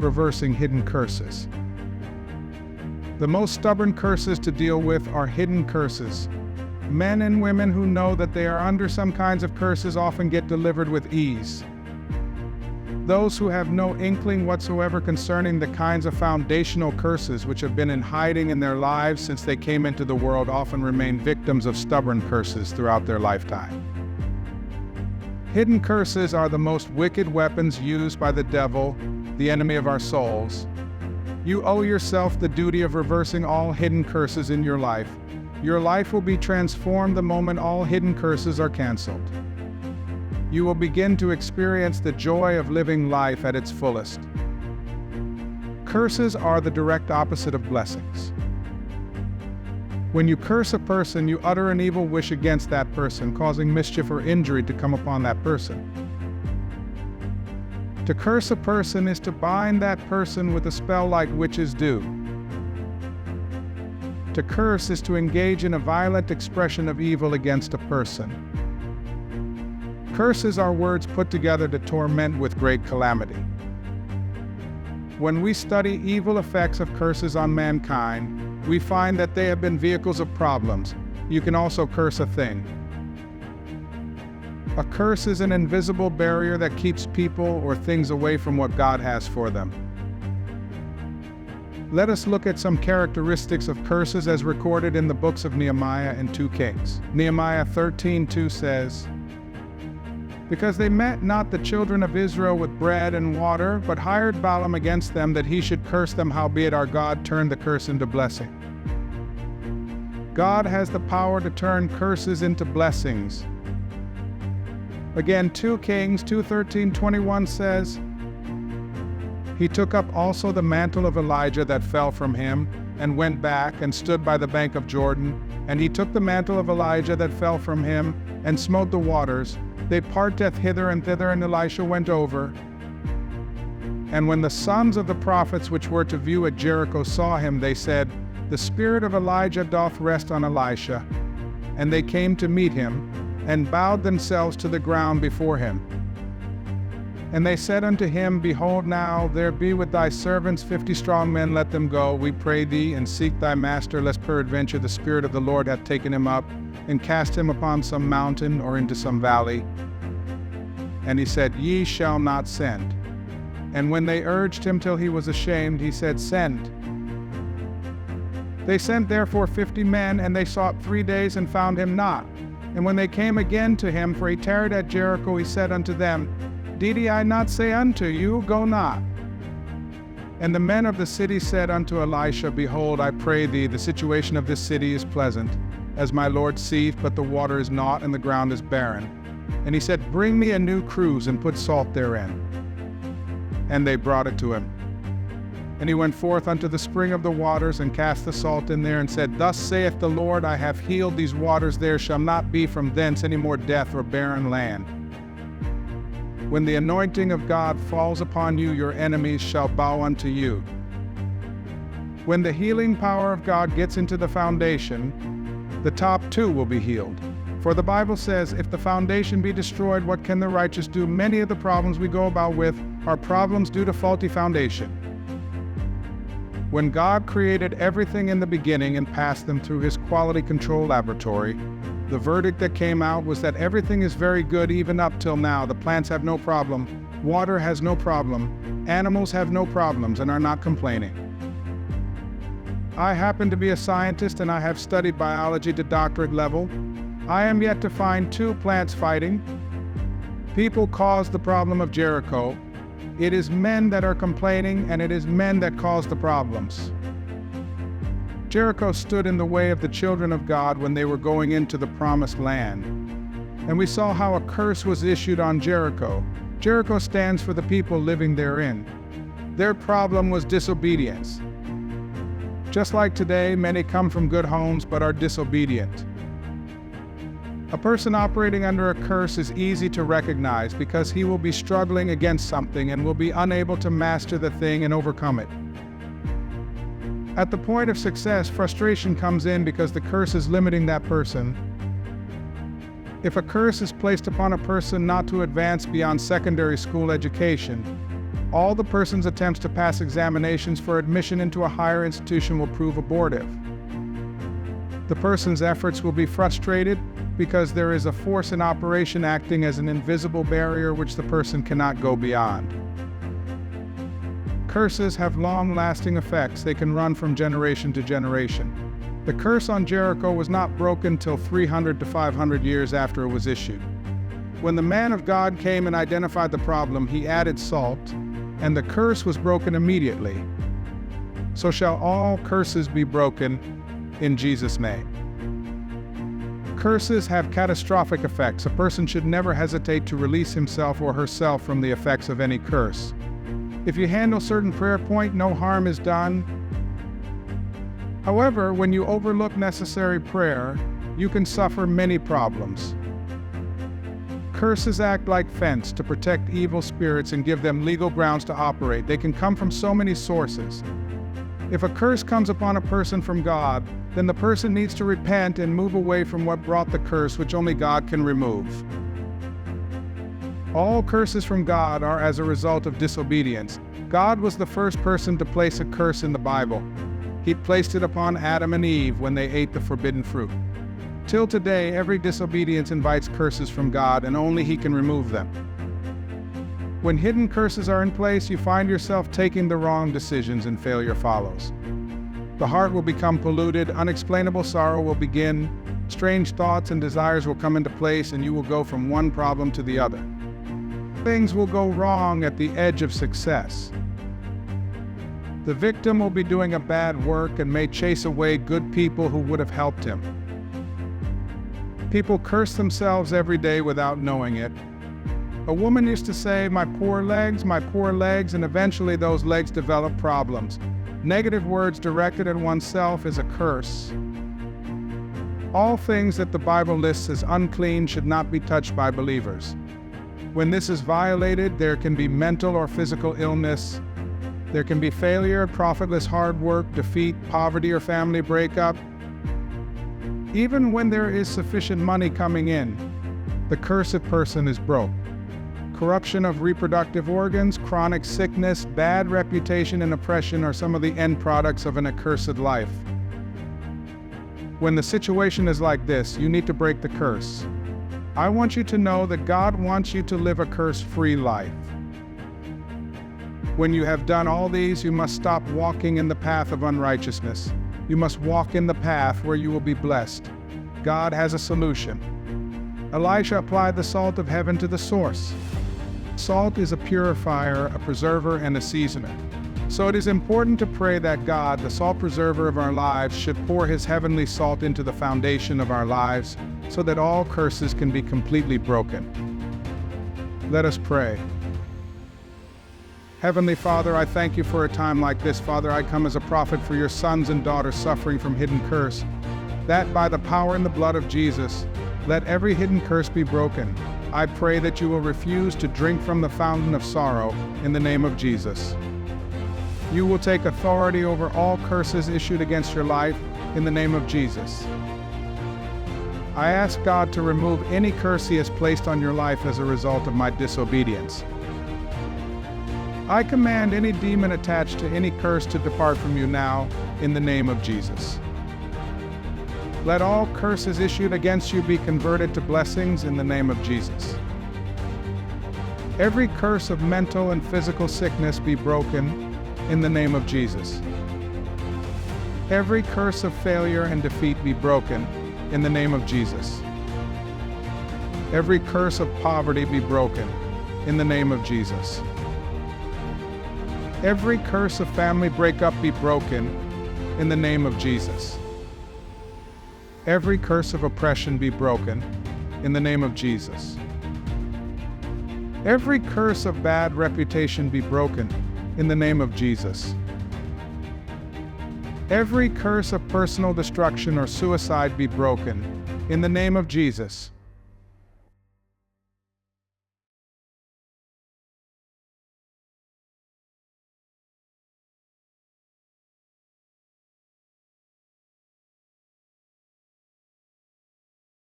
reversing hidden curses. The most stubborn curses to deal with are hidden curses. Men and women who know that they are under some kinds of curses often get delivered with ease. Those who have no inkling whatsoever concerning the kinds of foundational curses which have been in hiding in their lives since they came into the world often remain victims of stubborn curses throughout their lifetime. Hidden curses are the most wicked weapons used by the devil, the enemy of our souls. You owe yourself the duty of reversing all hidden curses in your life. Your life will be transformed the moment all hidden curses are canceled. You will begin to experience the joy of living life at its fullest. Curses are the direct opposite of blessings. When you curse a person, you utter an evil wish against that person, causing mischief or injury to come upon that person. To curse a person is to bind that person with a spell like witches do. To curse is to engage in a violent expression of evil against a person. Curses are words put together to torment with great calamity. When we study evil effects of curses on mankind, we find that they have been vehicles of problems. You can also curse a thing. A curse is an invisible barrier that keeps people or things away from what God has for them. Let us look at some characteristics of curses as recorded in the books of Nehemiah and 2 Kings. Nehemiah 13:2 says, "Because they met not the children of Israel with bread and water, but hired Balaam against them that he should curse them, howbeit our God turned the curse into blessing." God has the power to turn curses into blessings. Again, 2 Kings 2:13-21 says, "He took up also the mantle of Elijah that fell from him, and went back, and stood by the bank of Jordan. And he took the mantle of Elijah that fell from him, and smote the waters. They parteth hither and thither, and Elisha went over. And when the sons of the prophets which were to view at Jericho saw him, they said, The spirit of Elijah doth rest on Elisha. And they came to meet him, and bowed themselves to the ground before him. And they said unto him, Behold now, there be with thy servants 50 strong men, let them go, we pray thee, and seek thy master, lest peradventure the Spirit of the Lord hath taken him up, and cast him upon some mountain, or into some valley. And he said, Ye shall not send. And when they urged him till he was ashamed, he said, Send. They sent therefore 50 men, and they sought 3 days, and found him not. And when they came again to him, for he tarried at Jericho, he said unto them, Did I not say unto you, Go not? And the men of the city said unto Elisha, Behold, I pray thee, the situation of this city is pleasant, as my Lord seeth, but the water is not, and the ground is barren. And he said, Bring me a new cruse, and put salt therein. And they brought it to him. And he went forth unto the spring of the waters, and cast the salt in there, and said, Thus saith the Lord, I have healed these waters, there shall not be from thence any more death or barren land. When the anointing of God falls upon you, your enemies shall bow unto you. When the healing power of God gets into the foundation, the top too will be healed. For the Bible says, if the foundation be destroyed, what can the righteous do? Many of the problems we go about with are problems due to faulty foundation. When God created everything in the beginning and passed them through his quality control laboratory, the verdict that came out was that everything is very good even up till now. The plants have no problem, water has no problem, animals have no problems and are not complaining. I happen to be a scientist and I have studied biology to doctorate level. I am yet to find 2 plants fighting. People caused the problem of Jericho. It is men that are complaining, and it is men that cause the problems. Jericho stood in the way of the children of God when they were going into the promised land. And we saw how a curse was issued on Jericho. Jericho stands for the people living therein. Their problem was disobedience. Just like today, many come from good homes but are disobedient. A person operating under a curse is easy to recognize because he will be struggling against something and will be unable to master the thing and overcome it. At the point of success, frustration comes in because the curse is limiting that person. If a curse is placed upon a person not to advance beyond secondary school education, All the person's attempts to pass examinations for admission into a higher institution will prove abortive. The person's efforts will be frustrated because there is a force in operation acting as an invisible barrier which the person cannot go beyond. Curses have long-lasting effects. They can run from generation to generation. The curse on Jericho was not broken till 300 to 500 years after it was issued. When the man of God came and identified the problem, he added salt, and the curse was broken immediately. So shall all curses be broken in Jesus' name. Curses have catastrophic effects. A person should never hesitate to release himself or herself from the effects of any curse. If you handle certain prayer point, no harm is done. However, when you overlook necessary prayer, you can suffer many problems. Curses act like fence to protect evil spirits and give them legal grounds to operate. They can come from so many sources. If a curse comes upon a person from God, then the person needs to repent and move away from what brought the curse, which only God can remove. All curses from God are as a result of disobedience. God was the first person to place a curse in the Bible. He placed it upon Adam and Eve when they ate the forbidden fruit. Till today, every disobedience invites curses from God, and only He can remove them. When hidden curses are in place, you find yourself taking the wrong decisions and failure follows. The heart will become polluted, unexplainable sorrow will begin, strange thoughts and desires will come into place, and you will go from one problem to the other. Things will go wrong at the edge of success. The victim will be doing a bad work and may chase away good people who would have helped him. People curse themselves every day without knowing it. A woman used to say, my poor legs, and eventually those legs develop problems. Negative words directed at oneself is a curse. All things that the Bible lists as unclean should not be touched by believers. When this is violated, there can be mental or physical illness. There can be failure, profitless hard work, defeat, poverty, or family breakup. Even when there is sufficient money coming in, the cursed person is broke. Corruption of reproductive organs, chronic sickness, bad reputation, and oppression are some of the end products of an accursed life. When the situation is like this, you need to break the curse. I want you to know that God wants you to live a curse-free life. When you have done all these, you must stop walking in the path of unrighteousness. You must walk in the path where you will be blessed. God has a solution. Elisha applied the salt of heaven to the source. Salt is a purifier, a preserver, and a seasoner. So it is important to pray that God, the salt preserver of our lives, should pour His heavenly salt into the foundation of our lives so that all curses can be completely broken. Let us pray. Heavenly Father, I thank you for a time like this. Father, I come as a prophet for your sons and daughters suffering from hidden curse, that by the power and the blood of Jesus, let every hidden curse be broken. I pray that you will refuse to drink from the fountain of sorrow in the name of Jesus. You will take authority over all curses issued against your life in the name of Jesus. I ask God to remove any curse He has placed on your life as a result of my disobedience. I command any demon attached to any curse to depart from you now, in the name of Jesus. Let all curses issued against you be converted to blessings in the name of Jesus. Every curse of mental and physical sickness be broken in the name of Jesus. Every curse of failure and defeat be broken in the name of Jesus. Every curse of poverty be broken in the name of Jesus. Every curse of family breakup be broken in the name of Jesus. Every curse of oppression be broken in the name of Jesus. Every curse of bad reputation be broken in the name of Jesus. Every curse of personal destruction or suicide be broken in the name of Jesus.